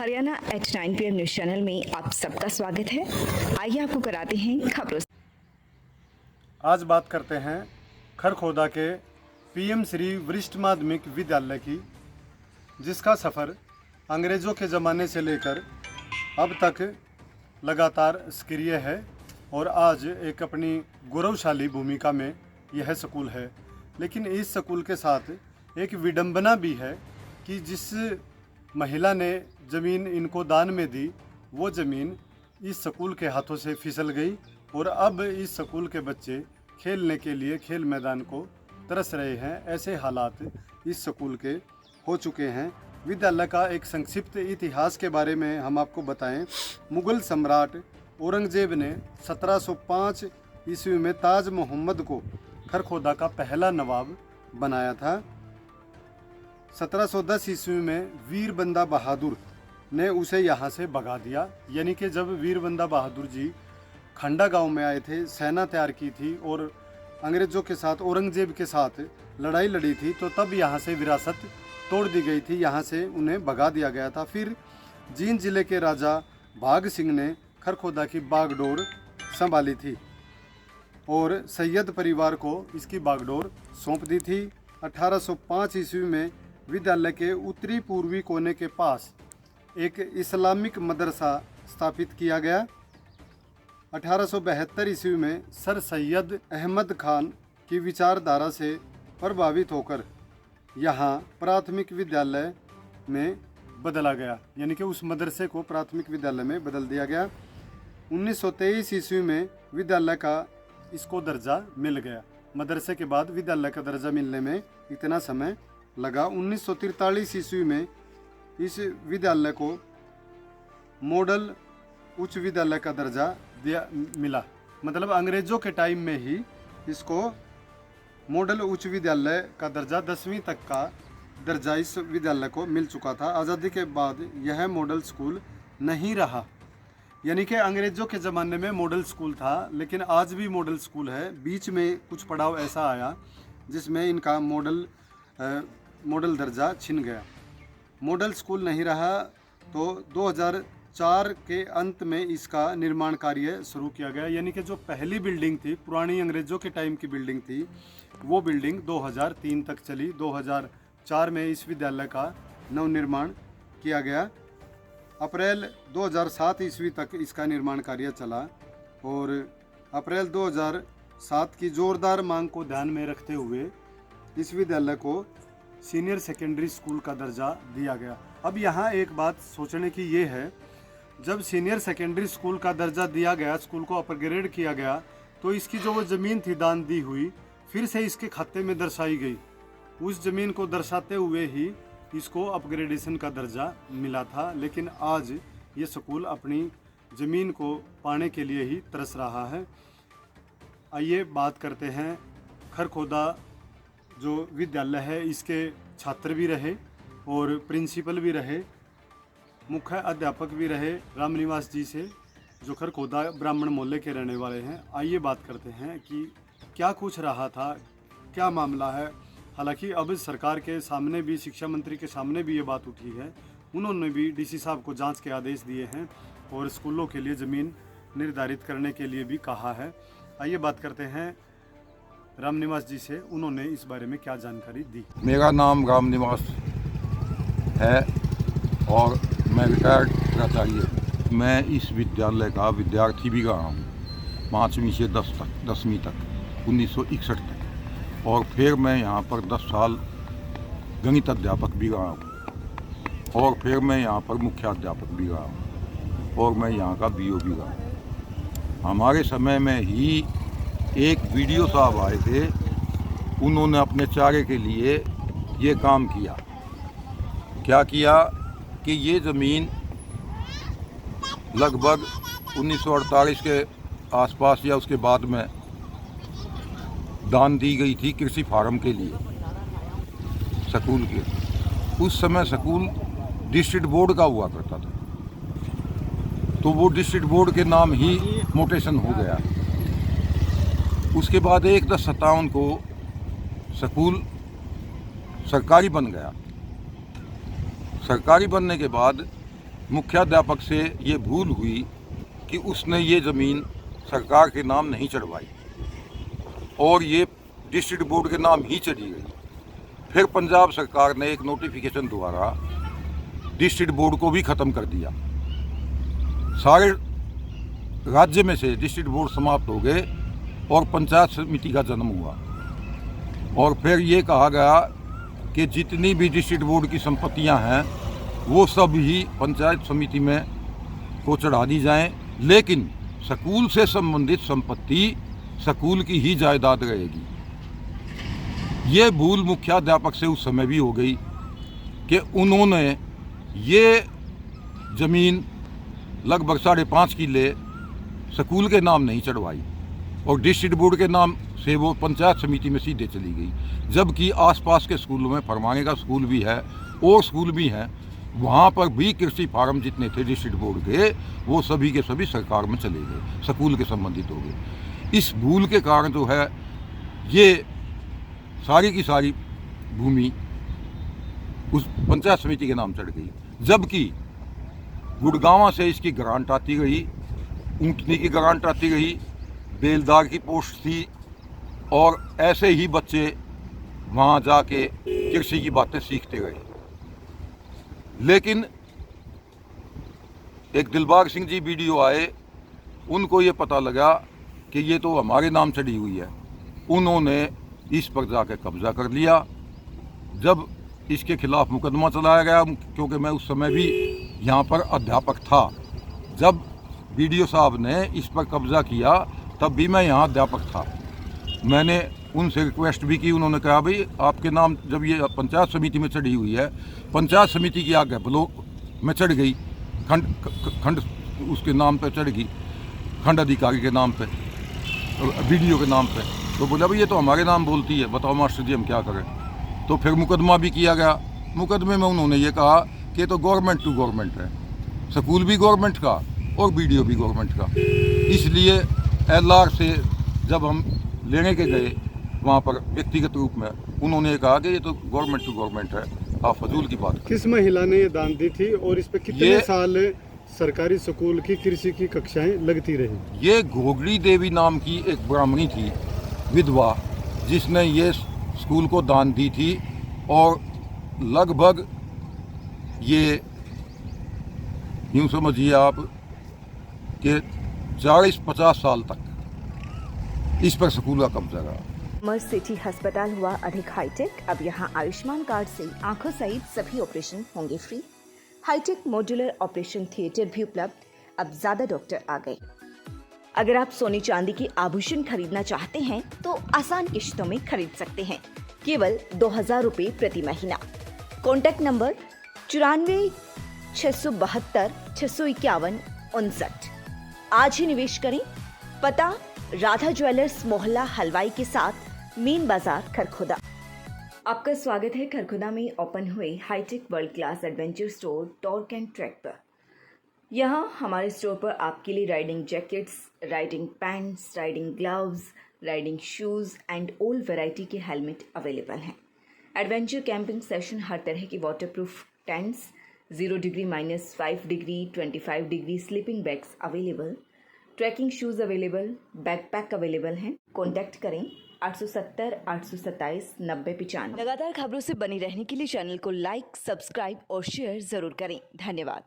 Haryana H9 PM news channel में आप सबका स्वागत है। आइए आपको कराते हैं खबरों। आज बात करते हैं खरखोदा के पीएम श्री वरिष्ठ माध्यमिक विद्यालय की, जिसका सफ़र अंग्रेज़ों के ज़माने से लेकर अब तक लगातार सक्रिय है और आज एक अपनी गौरवशाली भूमिका में यह स्कूल है। लेकिन इस स्कूल के साथ एक विडंबना भी है कि जिस महिला ने ज़मीन इनको दान में दी, वो ज़मीन इस स्कूल के हाथों से फिसल गई और अब इस स्कूल के बच्चे खेलने के लिए खेल मैदान को तरस रहे हैं। ऐसे हालात इस स्कूल के हो चुके हैं। विद्यालय का एक संक्षिप्त इतिहास के बारे में हम आपको बताएं। मुग़ल सम्राट औरंगज़ेब ने 1705 ईस्वी में ताज मोहम्मद को खरखोदा का पहला नवाब बनाया था। 1710 ईस्वी में वीर बंदा बहादुर ने उसे यहाँ से भगा दिया। यानी कि जब वीर बंदा बहादुर जी खंडा गांव में आए थे, सेना तैयार की थी और अंग्रेज़ों के साथ, औरंगज़ेब के साथ लड़ाई लड़ी थी, तो तब यहाँ से विरासत तोड़ दी गई थी, यहाँ से उन्हें भगा दिया गया था। फिर जींद जिले के राजा भाग सिंह ने खरखोदा की बागडोर संभाली थी और सैयद परिवार को इसकी बागडोर सौंप दी थी। 1805 ईस्वी में विद्यालय के उत्तरी पूर्वी कोने के पास एक इस्लामिक मदरसा स्थापित किया गया। 1872 ईस्वी में सर सैयद अहमद खान की विचारधारा से प्रभावित होकर यहाँ प्राथमिक विद्यालय में बदला गया, यानी कि उस मदरसे को प्राथमिक विद्यालय में बदल दिया गया। 1923 ईस्वी में विद्यालय का इसको दर्जा मिल गया। मदरसे के बाद विद्यालय का दर्जा मिलने में इतना समय लगा। 1943 ईस्वी में इस विद्यालय को मॉडल उच्च विद्यालय का दर्जा मिला। मतलब अंग्रेज़ों के टाइम में ही इसको मॉडल उच्च विद्यालय का दर्जा 10वीं तक का दर्जा इस विद्यालय को मिल चुका था। आज़ादी के बाद यह मॉडल स्कूल नहीं रहा। यानी कि अंग्रेज़ों के ज़माने में मॉडल स्कूल था, लेकिन आज भी मॉडल स्कूल है। बीच में कुछ पड़ाव ऐसा आया जिसमें इनका मॉडल दर्जा छिन गया, मॉडल स्कूल नहीं रहा। तो 2004 के अंत में इसका निर्माण कार्य शुरू किया गया। यानी कि जो पहली बिल्डिंग थी, पुरानी अंग्रेज़ों के टाइम की बिल्डिंग थी, वो बिल्डिंग 2003 तक चली। 2004 में इस विद्यालय का नवनिर्माण किया गया। अप्रैल 2007 ईस्वी तक इसका निर्माण कार्य चला और अप्रैल 2007 की ज़ोरदार मांग को ध्यान में रखते हुए इस विद्यालय को सीनियर सेकेंडरी स्कूल का दर्जा दिया गया। अब यहाँ एक बात सोचने की ये है, जब सीनियर सेकेंडरी स्कूल का दर्जा दिया गया, स्कूल को अपग्रेड किया गया, तो इसकी जो वो ज़मीन थी दान दी हुई, फिर से इसके खाते में दर्शाई गई। उस ज़मीन को दर्शाते हुए ही इसको अपग्रेडेशन का दर्जा मिला था। लेकिन आज ये स्कूल अपनी ज़मीन को पाने के लिए ही तरस रहा है। आइए बात करते हैं खरखोदा जो विद्यालय है, इसके छात्र भी रहे और प्रिंसिपल भी रहे, मुख्य अध्यापक भी रहे रामनिवास जी से, जो खरखोदा ब्राह्मण मोहल्ले के रहने वाले हैं। आइए बात करते हैं कि क्या कुछ रहा था, क्या मामला है। हालांकि अब सरकार के सामने भी, शिक्षा मंत्री के सामने भी ये बात उठी है। उन्होंने भी डीसी साहब को जांच के आदेश दिए हैं और स्कूलों के लिए ज़मीन निर्धारित करने के लिए भी कहा है। आइए बात करते हैं रामनिवास जी से, उन्होंने इस बारे में क्या जानकारी दी। मेरा नाम रामनिवास है और मैं रिटायर्ड प्राचार्य। मैं इस विद्यालय का विद्यार्थी भी रहा हूँ 5वीं से 10वीं तक 1961 तक, और फिर मैं यहाँ पर 10 साल गणित अध्यापक भी रहा हूँ और फिर मैं यहाँ पर मुख्य अध्यापक भी रहा हूँ और मैं यहाँ का BO भी रहा हूँ। हमारे समय में ही एक BDO साहब आए थे, उन्होंने अपने चारे के लिए ये काम किया। क्या किया कि ये ज़मीन लगभग 1948 के आसपास या उसके बाद में दान दी गई थी कृषि फार्म के लिए स्कूल के। उस समय स्कूल डिस्ट्रिक्ट बोर्ड का हुआ करता था, तो वो डिस्ट्रिक्ट बोर्ड के नाम ही मोटेशन हो गया। उसके बाद 1/10/57 को स्कूल सरकारी बन गया। सरकारी बनने के बाद मुख्याध्यापक से ये भूल हुई कि उसने ये ज़मीन सरकार के नाम नहीं चढ़वाई और ये डिस्ट्रिक्ट बोर्ड के नाम ही चढ़ी गई। फिर पंजाब सरकार ने एक नोटिफिकेशन द्वारा डिस्ट्रिक्ट बोर्ड को भी ख़त्म कर दिया। सारे राज्य में से डिस्ट्रिक्ट बोर्ड समाप्त हो गए और पंचायत समिति का जन्म हुआ। और फिर ये कहा गया कि जितनी भी डिस्ट्रिक्ट बोर्ड की संपत्तियां हैं वो सब ही पंचायत समिति में को चढ़ा दी जाएं, लेकिन स्कूल से संबंधित संपत्ति स्कूल की ही जायदाद रहेगी। ये भूल मुख्याध्यापक से उस समय भी हो गई कि उन्होंने ये ज़मीन लगभग 5.5 किले स्कूल के नाम नहीं चढ़वाई और डिस्ट्रिक्ट बोर्ड के नाम से वो पंचायत समिति में सीधे चली गई। जबकि आसपास के स्कूलों में फरमाने का स्कूल भी है और स्कूल भी हैं, वहाँ पर भी कृषि फार्म जितने थे डिस्ट्रिक्ट बोर्ड के वो सभी के सभी सरकार में चले गए, स्कूल के संबंधित हो गए। इस भूल के कारण जो है ये सारी की सारी भूमि उस पंचायत समिति के नाम चढ़ गई। जबकि गुड़गांव से इसकी ग्रांट आती रही, ऊँटनी की ग्रांट आती रही, बेलदार की पोस्ट थी और ऐसे ही बच्चे वहाँ जाके कृषि की बातें सीखते रहे। लेकिन एक दिलबाग सिंह जी वीडियो आए, उनको ये पता लगा कि ये तो हमारे नाम चढ़ी हुई है। उन्होंने इस पर जाकर कब्जा कर लिया। जब इसके खिलाफ मुकदमा चलाया गया, क्योंकि मैं उस समय भी यहाँ पर अध्यापक था, जब बीडीओ साहब ने इस पर कब्जा किया तब भी मैं यहाँ अध्यापक था। मैंने उनसे रिक्वेस्ट भी की, उन्होंने कहा भाई आपके नाम जब ये पंचायत समिति में चढ़ी हुई है, पंचायत समिति की आगे ब्लॉक में चढ़ गई, खंड उसके नाम पे चढ़ गई, खंड अधिकारी के नाम पे, बीडीओ के नाम पे। तो बोला भाई ये तो हमारे नाम बोलती है, बताओ मास्टर जी हम क्या करें। तो फिर मुकदमा भी किया गया। मुकदमे में उन्होंने ये कहा कि ये तो गवर्नमेंट टू गवर्नमेंट है, स्कूल भी गवर्नमेंट का और बीडीओ भी गवर्नमेंट का। इसलिए एलआर से जब हम लेने के गए वहाँ पर व्यक्तिगत रूप में, उन्होंने कहा कि ये तो गवर्नमेंट टू गवर्नमेंट है, आप फजूल की बात। किस महिला ने ये दान दी थी और इस पे कितने साल सरकारी स्कूल की कृषि की कक्षाएं लगती रही? ये घोगड़ी देवी नाम की एक ब्राह्मणी थी, विधवा, जिसने ये स्कूल को दान दी थी और लगभग ये यूँ समझिए आप कि 40-50 साल तक इस पर स्कूल का कब्जा रहा। मर सिटी अस्पताल हुआ अधिक हाईटेक। अब यहाँ आयुष्मान कार्ड से आंखों सहित सभी ऑपरेशन होंगे free. High tech modular operation theatre भी उपलब्ध। अब ज्यादा डॉक्टर आ गए। अगर आप सोने चांदी की आभूषण खरीदना चाहते हैं तो आसान किश्तों में खरीद सकते हैं, केवल 2000 रुपए प्रति महीना। Contact number 94 672 651 59। आज ही निवेश करें। पता राधा ज्वेलर्स मोहल्ला हलवाई के साथ मेन बाजार खरखोदा। आपका स्वागत है खरखोदा में ओपन हुए high tech world class adventure store torque and track पर। यहाँ हमारे स्टोर पर आपके लिए riding jackets, riding pants, riding gloves, riding shoes and all variety के हेलमेट अवेलेबल हैं। एडवेंचर कैंपिंग सेशन, हर तरह की waterproof tents, 0 degree, -5 degree, 25 degree sleeping bags available, trekking shoes available, backpack available हैं। कॉन्टैक्ट करें 870 827 9095। लगातार खबरों से बनी रहने के लिए चैनल को लाइक, सब्सक्राइब और शेयर जरूर करें। धन्यवाद।